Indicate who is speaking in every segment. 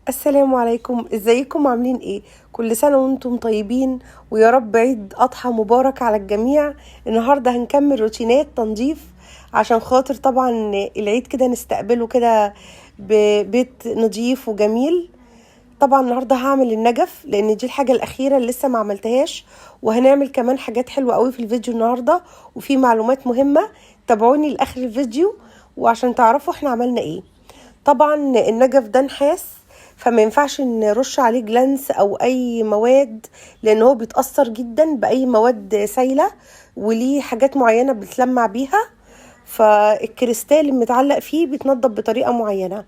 Speaker 1: السلام عليكم، ازيكم عاملين ايه؟ كل سنة وانتم طيبين، ويا رب عيد اضحى مبارك على الجميع. النهاردة هنكمل روتينات تنظيف عشان خاطر طبعا العيد كده نستقبله كده ببيت نظيف وجميل. طبعا النهاردة هعمل النجف لان دي الحاجة الاخيرة اللي لسه ما عملتهاش، وهنعمل كمان حاجات حلوة قوي في الفيديو النهاردة، وفي معلومات مهمة. تابعوني لاخر الفيديو وعشان تعرفوا احنا عملنا ايه. طبعا النجف ده نحاس، فما ينفعش نرش عليه جلانس او اي مواد، لان هو بيتأثر جدا باي مواد سايلة، وليه حاجات معينة بتلمع بيها. فالكريستال المتعلق فيه بيتنضف بطريقة معينة.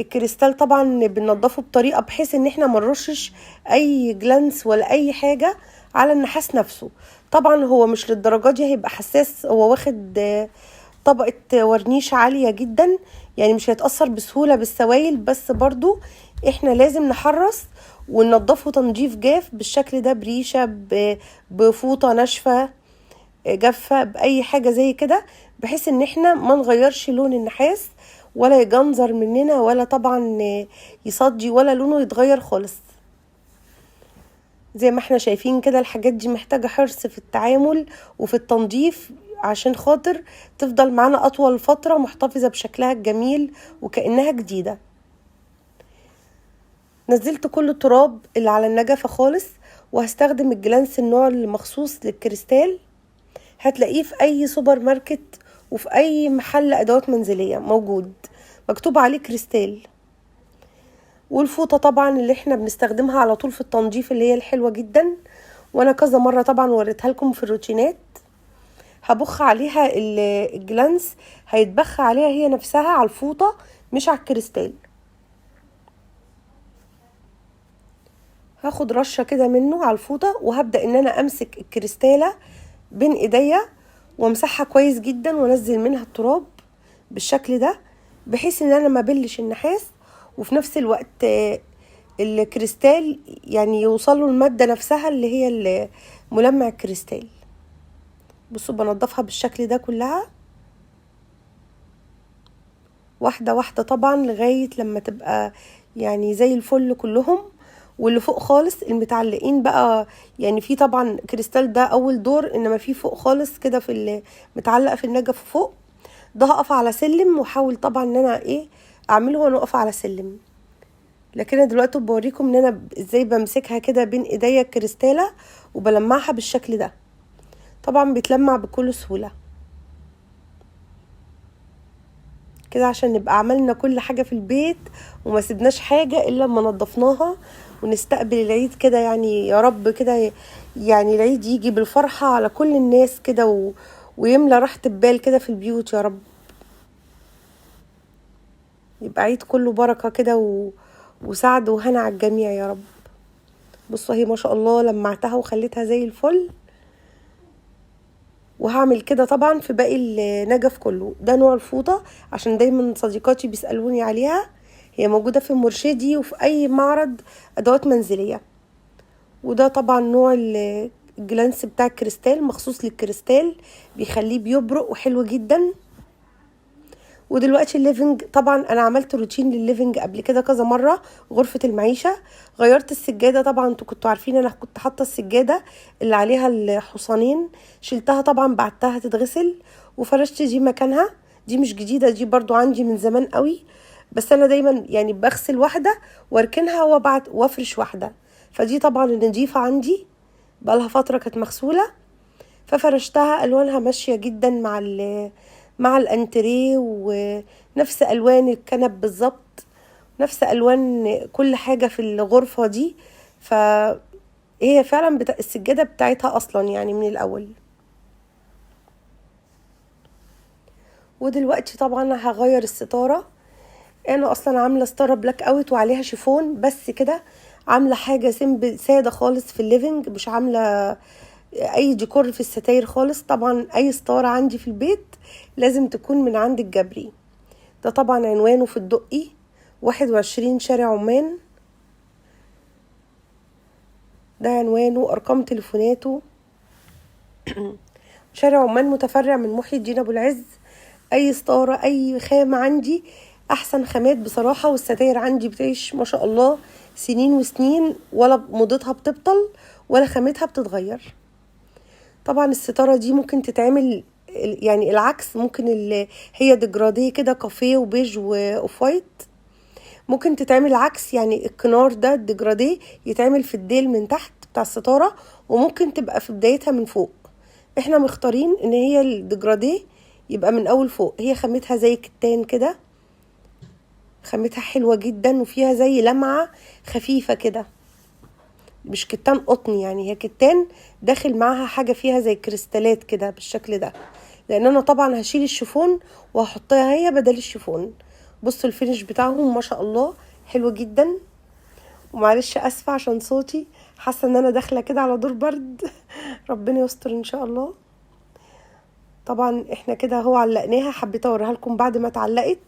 Speaker 1: الكريستال طبعا بننضفه بطريقة بحيث ان احنا ما نرشش اي جلانس ولا اي حاجة على النحاس نفسه. طبعا هو مش للدرجة دي، هيبقى حساس، هو واخد طبقة ورنيش عالية جدا، يعني مش هيتأثر بسهولة بالسوائل، بس برضو احنا لازم نحرص وننضفه تنظيف جاف بالشكل ده، بريشة، بفوطة ناشفة جافة، بأي حاجة زي كده، بحيث ان احنا ما نغيرش لون النحاس ولا يجنزر مننا، ولا طبعا يصدي، ولا لونه يتغير خالص. زي ما احنا شايفين كده، الحاجات دي محتاجة حرص في التعامل وفي التنظيف عشان خاطر تفضل معانا أطول فترة محتفظة بشكلها الجميل وكأنها جديدة. نزلت كل التراب اللي على النجفة خالص، وهستخدم الجلانس النوع المخصوص للكريستال. هتلاقيه في أي سوبر ماركت وفي أي محل أدوات منزلية موجود، مكتوب عليه كريستال. والفوطة طبعا اللي احنا بنستخدمها على طول في التنظيف، اللي هي الحلوة جدا، وانا كذا مرة طبعا وريتها لكم في الروتينات. هبخ عليها الجلانس، هيتبخ عليها هي نفسها على الفوطة، مش على الكريستال. هاخد رشة كده منه على الفوطة، وهبدأ ان انا امسك الكريستالة بين ايديا وامسحها كويس جدا، وانزل منها التراب بالشكل ده، بحيث ان انا ما بلش النحاس، وفي نفس الوقت الكريستال يعني يوصلوا المادة نفسها اللي هي ملمع الكريستال. بصوا بنضفها بالشكل ده كلها واحدة واحدة طبعا، لغاية لما تبقى يعني زي الفل كلهم. واللي فوق خالص المتعلقين بقى، يعني في طبعا كريستال ده اول دور، انما في فوق خالص كده في اللي متعلق في النجف فوق ده، هقف على سلم، واحاول طبعا ان انا اعمله وانا واقفه على سلم. لكن انا دلوقتي بوريكم ان انا ازاي بمسكها كده بين ايديا الكريستالة وبلمعها بالشكل ده. طبعا بيتلمع بكل سهولة كده، عشان نبقى عملنا كل حاجة في البيت وما سيبناش حاجة الا لما نضفناها، ونستقبل العيد كده، يعني يا رب كده، يعني العيد يجي بالفرحة على كل الناس كده، ويملى راحة البال كده في البيوت يا رب. يبقى عيد كله بركة كده وسعد وهنا على الجميع يا رب. بصوا اهي ما شاء الله لمعتها وخليتها زي الفل. وهعمل كده طبعا في باقي النجف كله. ده نوع الفوطة، عشان دايما صديقاتي بيسألوني عليها، هي موجودة في مرشدي وفي اي معرض ادوات منزلية. وده طبعا نوع الجلانس بتاع الكريستال، مخصوص للكريستال، بيخليه بيبرق وحلو جدا. ودلوقتي الليفنج، طبعا انا عملت روتين للليفنج قبل كده كذا مره، غرفه المعيشه. غيرت السجاده، طبعا انتوا كنتوا عارفين انا كنت حاطه السجاده اللي عليها الحصانين، شلتها طبعا بعتها تتغسل، وفرشت دي مكانها. دي مش جديده، دي برضو عندي من زمان قوي، بس انا دايما يعني بغسل واحده واركنها وابعت وافرش واحده. فدي طبعا النضيفه عندي بقالها فتره كانت مغسوله، ففرشتها. الوانها ماشيه جدا مع الانتريه، ونفس الوان الكنب بالظبط، نفس الوان كل حاجه في الغرفه دي. فهي فعلا السجاده بتاعتها اصلا يعني من الاول. ودلوقتي طبعا هغير الستاره. انا اصلا عامله ستاره بلاك اوت وعليها شيفون بس كده، عامله حاجه سيمبل ساده خالص في الليفنج، مش عامله اي ديكور في الستاير خالص. طبعا اي ستاره عندي في البيت لازم تكون من عند الجبري. ده طبعا عنوانه في الدقي 21 شارع عمان. ده عنوانه، ارقام تليفوناته. شارع عمان، متفرع من محي الدين ابو العز. اي ستاره اي خامه عندي احسن خامات بصراحة، والستاير عندي بتعيش ما شاء الله سنين وسنين، ولا موضتها بتبطل ولا خامتها بتتغير. طبعا الستارة دي ممكن تتعمل يعني العكس، ممكن اللي هي ديجراديه كده كافيه وبيج واوف وايت، ممكن تتعمل عكس، يعني الكنار ده الديجراديه يتعمل في الديل من تحت بتاع الستارة، وممكن تبقى في بدايتها من فوق. احنا مختارين ان هي الديجراديه يبقى من اول فوق. هي خامتها زي كتان كده، خامتها حلوة جدا، وفيها زي لمعة خفيفة كده، مش كتان قطن، يعني هي كتان داخل معاها حاجة فيها زي كريستالات كده بالشكل ده، لان انا طبعا هشيل الشيفون وهحطها هي بدل الشيفون. بصوا الفينش بتاعهم ما شاء الله حلو جدا. ومعلش اسفة عشان صوتي، حاسة ان انا داخلة كده على دور برد ربنا يستر ان شاء الله. طبعا احنا كده هو علقناها، حبيت اوريها لكم بعد ما اتعلقت.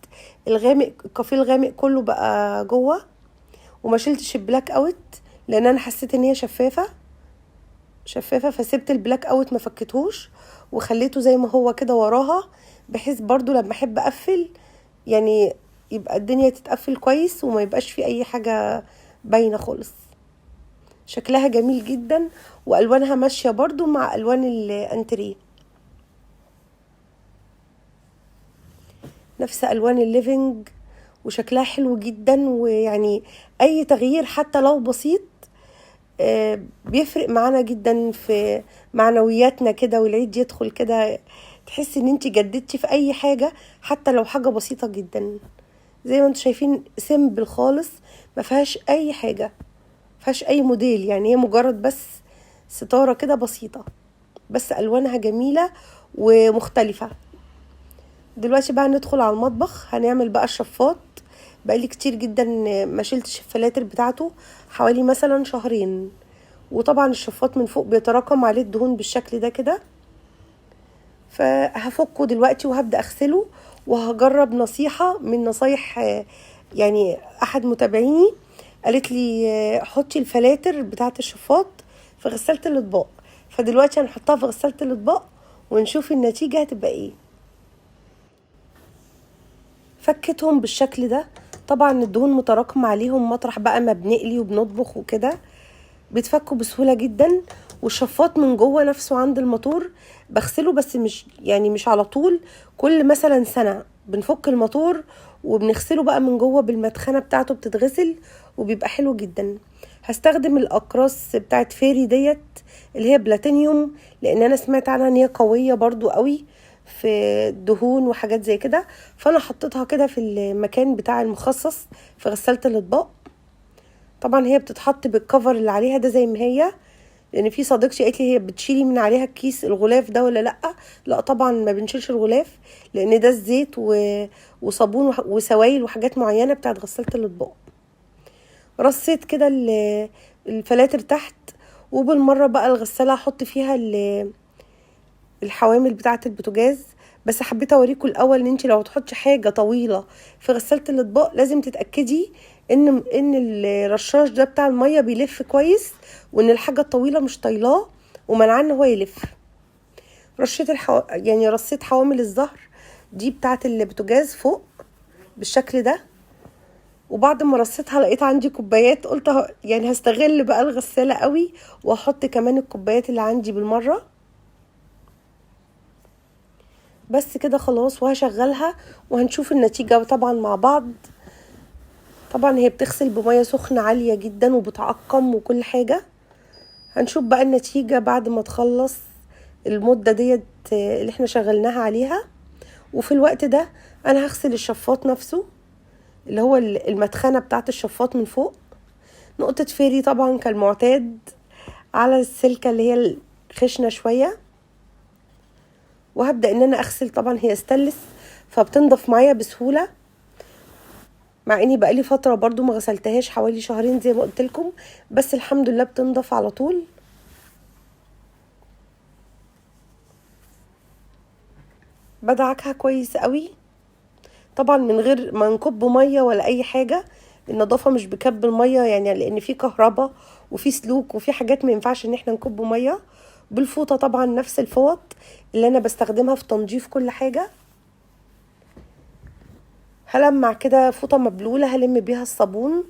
Speaker 1: الغامق، الكافيه الغامق كله بقى جوه، وما شلتش البلاك اوت لان انا حسيت ان هي شفافه، فسبت البلاك اوت ما فكتهوش وخليته زي ما هو كده وراها، بحيث برضو لما احب اقفل يعني يبقى الدنيا تتقفل كويس وما يبقاش في اي حاجه باينه خالص. شكلها جميل جدا، والوانها ماشيه برضو مع الوان الانتريه، نفس الوان الليفينج، وشكلها حلو جدا. ويعني اي تغيير حتى لو بسيط بيفرق معانا جدا في معنوياتنا كده، والعيد يدخل كده تحس ان انت جددتي في اي حاجة، حتى لو حاجة بسيطة جدا. زي ما انتم شايفين سيمبل خالص، ما فيهاش اي حاجة، ما فيهاش اي موديل، يعني هي مجرد بس ستارة كده بسيطة، بس الوانها جميلة ومختلفة. دلوقتي بقى ندخل على المطبخ، هنعمل بقى الشفاط. بقالي كتير جدا ما شلتش الفلاتر بتاعته، حوالي مثلا شهرين، وطبعا الشفاط من فوق بيتراكم عليه الدهون بالشكل ده كده. فهفكه دلوقتي وهبدأ اغسله، وهجرب نصيحة من نصايح يعني احد متابعيني قالت لي حطي الفلاتر بتاعه الشفاط في غسالة الاطباق. فدلوقتي هنحطها في غسالة الاطباق ونشوف النتيجة هتبقى ايه. فكتهم بالشكل ده، طبعا الدهون متراكمة عليهم مطرح بقى ما بنقلي وبنطبخ وكده، بيتفكوا بسهولة جدا. والشفاط من جوه نفسه عند الموتور بغسله، بس مش على طول، كل مثلا سنة بنفك الموتور وبنغسله بقى من جوه بالمدخنة بتاعته بتتغسل، وبيبقى حلو جدا. هستخدم الاقراص بتاعت فيري ديت اللي هي بلاتينيوم، لان انا سمعت عنها ان هي قوية برضو قوي في الدهون وحاجات زي كده، فانا حطيتها كده في المكان بتاع المخصص في غسالة الاطباق. طبعا هي بتتحط بالكفر اللي عليها ده زي ما هي، لان في صديقتي قالت لي هي بتشيلي من عليها الكيس الغلاف ده ولا لا. لا طبعا ما بنشيلش الغلاف، لان ده الزيت وصابون وسوائل وحاجات معينه بتاعت غسالة الاطباق. رصيت كده الفلاتر تحت، وبالمره بقى الغساله احط فيها الحوامل بتاعه البوتاجاز. بس حبيت اوريكم الاول ان انت لو تحطي حاجه طويله في غساله الاطباق لازم تتاكدي ان الرشاش ده بتاع الميه بيلف كويس، وان الحاجه الطويله مش طايلاه ومنعاه ان هو يلف. يعني رصيت حوامل الظهر دي بتاعه البوتاجاز فوق بالشكل ده. وبعد ما رصيتها لقيت عندي كوبايات، قلت يعني هستغل بقى الغساله قوي واحط كمان الكوبايات اللي عندي بالمره. بس كده خلاص، وهشغلها وهنشوف النتيجة طبعا مع بعض. طبعا هي بتغسل بمية سخنة عالية جدا وبتعقم وكل حاجة. هنشوف بقى النتيجة بعد ما تخلص المدة ديت اللي احنا شغلناها عليها. وفي الوقت ده انا هغسل الشفاط نفسه اللي هو المدخنة بتاعت الشفاط من فوق، نقطة فيري طبعا كالمعتاد على السلكة اللي هي الخشنة شوية. وهبدأ ان انا اغسل، طبعا هي استلس فبتنضف معايا بسهولة، مع اني بقالي فترة برضو ما غسلتهاش حوالي شهرين زي ما قلت لكم، بس الحمد لله بتنضف على طول. بدعكها كويس قوي طبعا من غير ما نكب مية ولا اي حاجة. النظافة مش بكب المية، يعني لان في كهرباء وفي سلوك وفي حاجات ما ينفعش ان احنا نكب مية. بالفوطة طبعا نفس الفوط اللي انا بستخدمها في تنظيف كل حاجة. هلمع كده فوطة مبلولة هلم بيها الصابون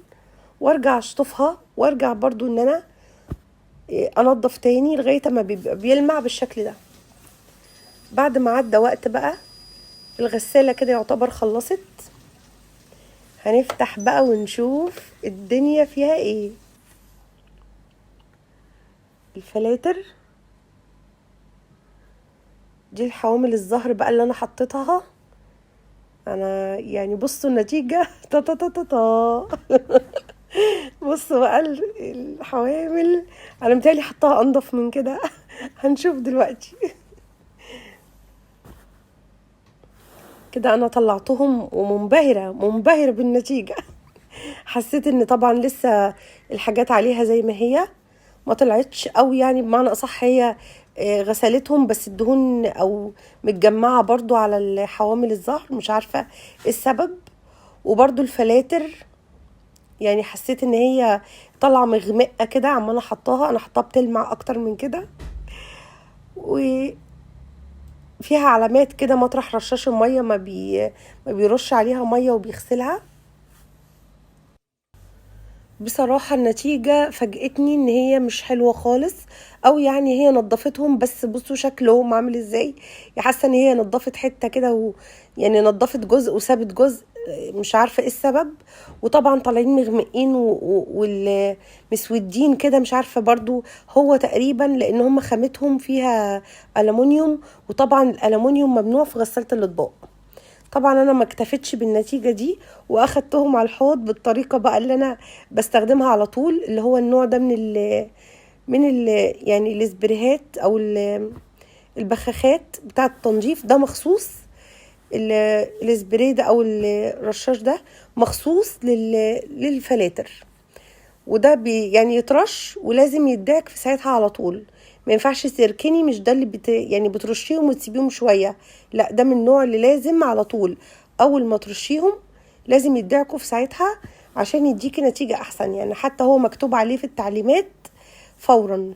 Speaker 1: وارجع اشطفها، وارجع برضو ان انا انضف تاني لغاية ما بيبقى بيلمع بالشكل ده. بعد ما عدى وقت بقى الغسالة كده يعتبر خلصت، هنفتح بقى ونشوف الدنيا فيها ايه. الفلاتر دي الحوامل الزهر بقى اللي انا حطيتها انا، يعني بصوا النتيجة تا تا تا تا تا. بصوا بقى الحوامل، انا متهيألي حطها انضف من كده. هنشوف دلوقتي. كده انا طلعتهم ومنبهرة بالنتيجة. حسيت ان طبعا لسه الحاجات عليها زي ما هي، ما طلعتش قوي يعني، بمعنى اصح هي غسلتهم بس الدهون او متجمعة برضو على الحوامل الظهر، مش عارفة ايه السبب. وبرضو الفلاتر يعني حسيت ان هي طالعة مغمقة كده، عمالة انا حطاها بتلمع اكتر من كده، وفيها علامات كده مطرح رشاش المية ما بيرش عليها مية وبيغسلها. بصراحة النتيجة فاجأتني ان هي مش حلوة خالص، او يعني هي نظفتهم بس بصوا شكلهم عامل ازاي. حاسة ان هي نظفت حتة كده يعني نظفت جزء وسابت جزء، مش عارفة ايه السبب. وطبعا طالعين مغمقين والمسودين كده، مش عارفة برضو هو تقريبا لان هم خامتهم فيها ألمونيوم، وطبعا الألمونيوم ممنوع في غسالة الاطباق. طبعا انا ما اكتفيتش بالنتيجة دي واخدتهم على الحوض بالطريقة بقى اللي انا بستخدمها على طول، اللي هو النوع ده من ال يعني الاسبريهات او البخاخات بتاعة التنظيف ده مخصوص. الاسبري ده او الرشاش ده مخصوص للفلاتر، وده يعني يترش ولازم يدعك في ساعتها على طول. ما ينفعش تركني، مش ده اللي يعني بترشيهم وتسيبيهم شوية، لا ده من النوع اللي لازم على طول اول ما ترشيهم لازم يدعكوا في ساعتها عشان يديكي نتيجة احسن. يعني حتى هو مكتوب عليه في التعليمات فورا.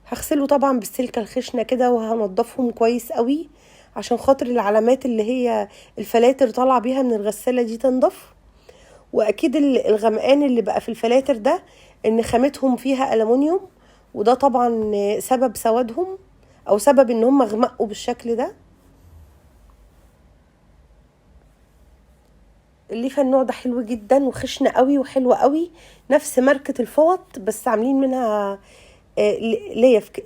Speaker 1: هغسله طبعا بالسلكة الخشنة كده وهنضفهم كويس قوي عشان خاطر العلامات اللي هي الفلاتر طالعة بيها من الغسالة دي تنضف. واكيد الغمقان اللي بقى في الفلاتر ده ان خامتهم فيها ألمونيوم، وده طبعا سبب سوادهم او سبب ان هم غمقوا بالشكل ده. الليفه النوع ده حلو جدا وخشنه قوي وحلوه قوي، نفس ماركه الفوط بس عاملين منها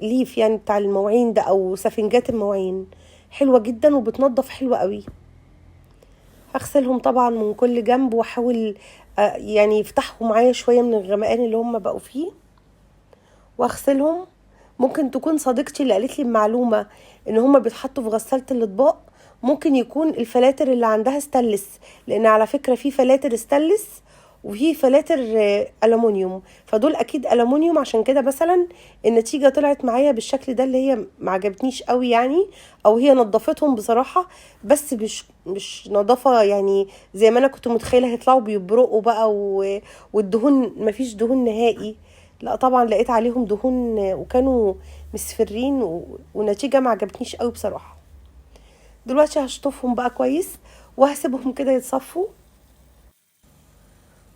Speaker 1: ليف يعني بتاع المواعين ده او سفنجات المواعين، حلوه جدا وبتنضف حلوه قوي. هغسلهم طبعا من كل جنب واحاول يعني يفتحوا معايا شويه من الغمقان اللي هم بقوا فيه واغسلهم. ممكن تكون صديقتي اللي قالت لي المعلومه ان هم بيتحطوا في غساله الاطباق، ممكن يكون الفلاتر اللي عندها استانلس، لان على فكره في فلاتر استانلس وفي فلاتر ألمونيوم، فدول اكيد ألمونيوم، عشان كده مثلا النتيجه طلعت معايا بالشكل ده اللي هي ما عجبتنيش قوي يعني. او هي نظفتهم بصراحه بس مش نظافه يعني زي ما انا كنت متخيله هيطلعوا بيبرقوا بقى والدهون مفيش دهون نهائي، لا طبعا لقيت عليهم دهون وكانوا مصفرين ونتيجه ما عجبتنيش قوي بصراحه. دلوقتي هشطفهم بقى كويس وهسيبهم كده يتصفوا.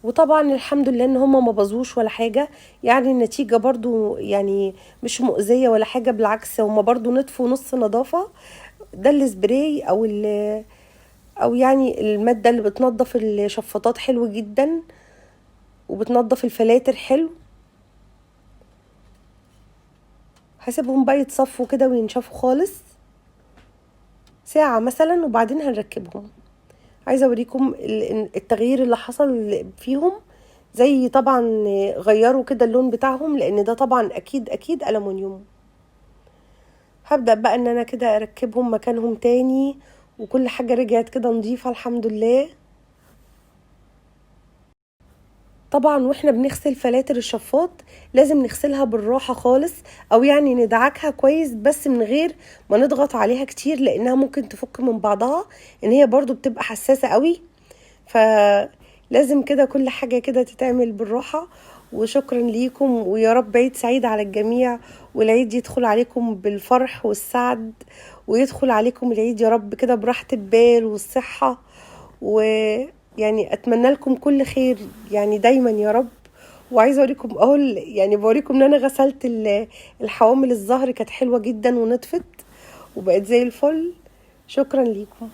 Speaker 1: وطبعا الحمد لله ان هما ما باظوش ولا حاجه، يعني النتيجه برضو يعني مش مؤذيه ولا حاجه، بالعكس هما برضو نطفوا نص نظافه. ده السبراي او يعني الماده اللي بتنظف الشفاطات حلو جدا وبتنظف الفلاتر حلو. هسيبهم بقى يتصفوا كده وينشفوا خالص ساعه مثلا وبعدين هنركبهم. عايزه اوريكم التغيير اللي حصل فيهم، زي طبعا غيروا كده اللون بتاعهم لان ده طبعا اكيد ألمونيوم. هبدأ بقى ان انا كده اركبهم مكانهم تاني وكل حاجة رجعت كده نظيفة الحمد لله. طبعا واحنا بنغسل فلاتر الشفاط لازم نغسلها بالراحة خالص، او يعني ندعكها كويس بس من غير ما نضغط عليها كتير لانها ممكن تفك من بعضها، ان هي برضو بتبقى حساسة قوي، فلازم كده كل حاجة كده تتعمل بالراحة. وشكرا ليكم ويا رب عيد سعيد على الجميع، والعيد يدخل عليكم بالفرح والسعد، ويدخل عليكم العيد يا رب كده براحة البال والصحة ويعني اتمنى لكم كل خير يعني دايما يا رب. وعايزه اوريكم يعني بوريكم ان انا غسلت الحوامل الظهر، كانت حلوه جدا ونطفت وبقت زي الفل. شكرا ليكم.